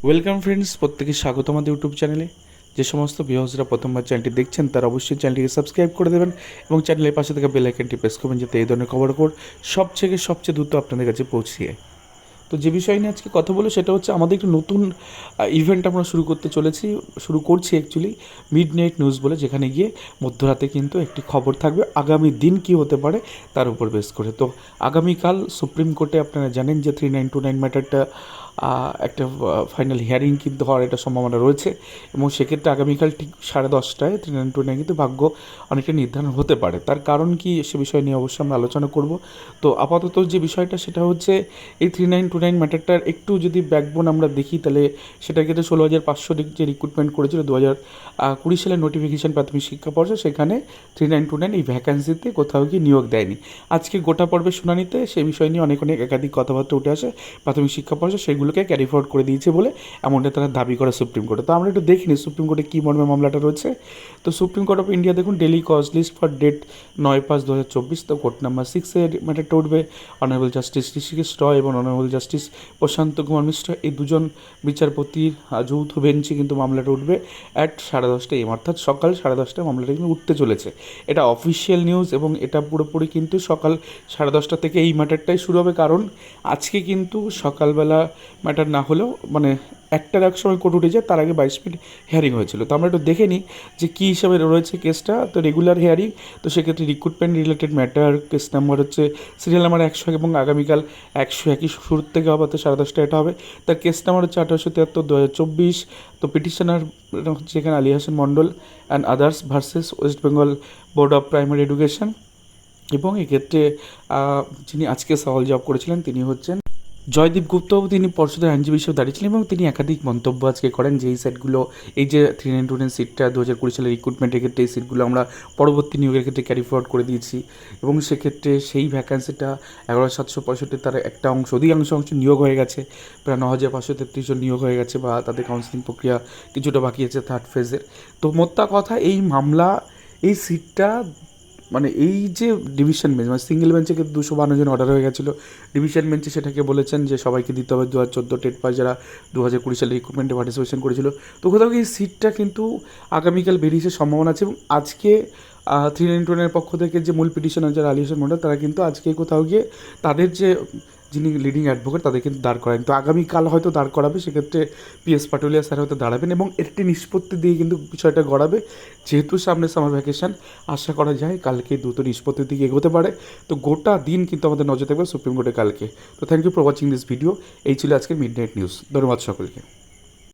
Welcome friends, প্রত্যেকে স্বাগত আমাদের ইউটিউব চ্যানেলে। যে সমস্ত ভিউয়ার্সরা প্রথমবার চ্যানেলটি দেখছেন তারা অবশ্যই চ্যানেলটিকে সাবস্ক্রাইব করে দেবেন এবং চ্যানেলের পাশে থাকা বেল আইকনটি প্রেস করবেন, যাতে এই ধরনের খবরাখবর সবচেয়ে দ্রুত আপনাদের কাছে পৌঁছে যায়। তো যে বিষয় নিয়ে আজকে কথা বলে সেটা হচ্ছে আমাদের একটি নতুন ইভেন্ট আমরা শুরু করছি অ্যাকচুয়ালি মিড নাইট নিউজ বলে, যেখানে গিয়ে মধ্যরাতে কিন্তু একটি খবর থাকবে আগামী দিন কী হতে পারে তার উপর বেস করে। তো আগামীকাল সুপ্রিম কোর্টে আপনারা জানেন যে 3929 ম্যাটারটা একটা ফাইনাল হিয়ারিং কিন্তু হওয়ার একটা সম্ভাবনা রয়েছে, এবং সেক্ষেত্রে আগামীকাল ঠিক 10:30টায় 3929 কিন্তু ভাগ্য অনেকটা নির্ধারণ হতে পারে। তার কারণ কি সে বিষয় নিয়ে অবশ্যই আমরা আলোচনা করব। তো আপাতত যে বিষয়টা সেটা হচ্ছে এই 3929 ম্যাটারটার একটু যদি ব্যাকবোন আমরা দেখি, তাহলে সেটা ক্ষেত্রে 16,500 যে রিক্রুটমেন্ট করেছিল 2020 সালের নোটিফিকেশান প্রাথমিক শিক্ষা পর্ষদ, সেখানে 3929 এই ভ্যাকান্সিতে কোথাও গিয়ে নিয়োগ দেয়নি। আজকে গোটা পর্বের শুনানিতে সেই বিষয় নিয়ে অনেক একাধিক কথাবার্তা উঠে আসে প্রাথমিক শিক্ষা পর্ষদ সেগুলোকে ক্যারি ফরওয়ার্ড করে দিয়েছে বলে এমনটা তারা দাবি করে সুপ্রিম কোর্টে। তো আমরা একটু দেখিনি সুপ্রিম কোর্টে কী মর্মে মামলাটা রয়েছে। তো সুপ্রিম কোর্ট অফ ইন্ডিয়া দেখুন, daily cause list for date 9/5/2024, তো কোর্ট নাম্বার 6-এর ম্যাটারটা উঠবে। অনারেবল জাস্টিস ঋষিকেশ রয় এবং অনারেবল জাস্টিস প্রশান্ত কুমার মিশ্র, এই দুজন বিচারপতির যৌথ বেঞ্চে কিন্তু মামলাটা উঠবে অ্যাট 10:30 AM, অর্থাৎ সকাল 10:30টায় মামলাটা কিন্তু উঠতে চলেছে। এটা অফিসিয়াল নিউজ এবং এটা পুরোপুরি কিন্তু সকাল 10:30 থেকে এই ম্যাটারটাই শুরু হবে। কারণ আজকে কিন্তু সকালবেলা ম্যাটার না হলেও মানে একটার এক সময় কোর্ট উঠে যায়, তার আগে 22 মিনিট হিয়ারিং হয়েছিল। তো আমরা একটু দেখে নিই যে কী হিসাবে রয়েছে কেসটা। তো রেগুলার হিয়ারিং, তো সেক্ষেত্রে recruitment related matter, case number হচ্ছে সিরিয়াল নাম্বার 100 এবং আগামীকাল 101 শুরুর থেকে হবে, তো 10:30 এটা হবে। তার কেস নাম্বার হচ্ছে 1873/2024। তো পিটিশনার হচ্ছে এখানে Ali Hasan Mondal and others versus West Bengal board of primary education, এবং এক্ষেত্রে যিনি আজকে সওয়াল জবাব করেছিলেন তিনি হচ্ছেন জয়দীপ গুপ্ত। তিনি পর্ষদের আইনজীবী হিসেবে দাঁড়িয়েছিলেন এবং তিনি একাধিক মন্তব্য আজকে করেন যে এই সেটগুলো, এই যে 3929 সিটটা 2020 সালের রিক্রুটমেন্টের ক্ষেত্রে এই সিটগুলো আমরা পরবর্তী নিয়োগের ক্ষেত্রে ক্যারি ফরওয়ার্ড করে দিয়েছি, এবং সেক্ষেত্রে সেই ভ্যাকান্সিটা 11,765 তার একটা অধিকাংশ অংশ নিয়োগ হয়ে গেছে, প্রায় 9,533 জন নিয়োগ হয়ে গেছে, বা তাদের কাউন্সিলিং প্রক্রিয়া কিছুটা বাকি আছে থার্ড ফেজের। তো মোদ্দা কথা, এই মামলা, এই সিটটা মানে এই যে ডিভিশন বেঞ্চ, মানে সিঙ্গেল বেঞ্চে কিন্তু 252 জন অর্ডার হয়ে গেছিলো, ডিভিশন বেঞ্চে সেটাকে বলেছেন যে সবাইকে দিতে হবে 2014 টেট পাস যারা 2020 সালে রিক্রুটমেন্টে পার্টিসিপেশন করেছিল। তো কোথাও এই সিটটা কিন্তু আগামীকাল বেরিয়ে সম্ভাবনা আছে, এবং আজকে 3929 পক্ষ থেকে যে মূল পিটিশনার যারা আলী হাসান মণ্ডল, তারা কিন্তু আজকে কোথাও গিয়ে তাদের যে যিনি লিডিং অ্যাডভোকেট তাদের কিন্তু দাঁড় করান। তো আগামীকাল হয়তো দাঁড় করাবে, সেক্ষেত্রে PS পাটুলিয়া স্যার হয়তো দাঁড়াবেন এবং একটি নিষ্পত্তি দিয়ে কিন্তু বিষয়টা গড়াবে। যেহেতু সামনে সামার ভ্যাকেশন, আশা করা যায় কালকে দ্রুত নিষ্পত্তির দিকে এগোতে পারে। তো গোটা দিন কিন্তু আমাদের নজর থাকবে সুপ্রিম কোর্টে কালকে। তো thank you for watching this video. এই ছিল আজকের মিড নাইট নিউজ। ধন্যবাদ সকলকে।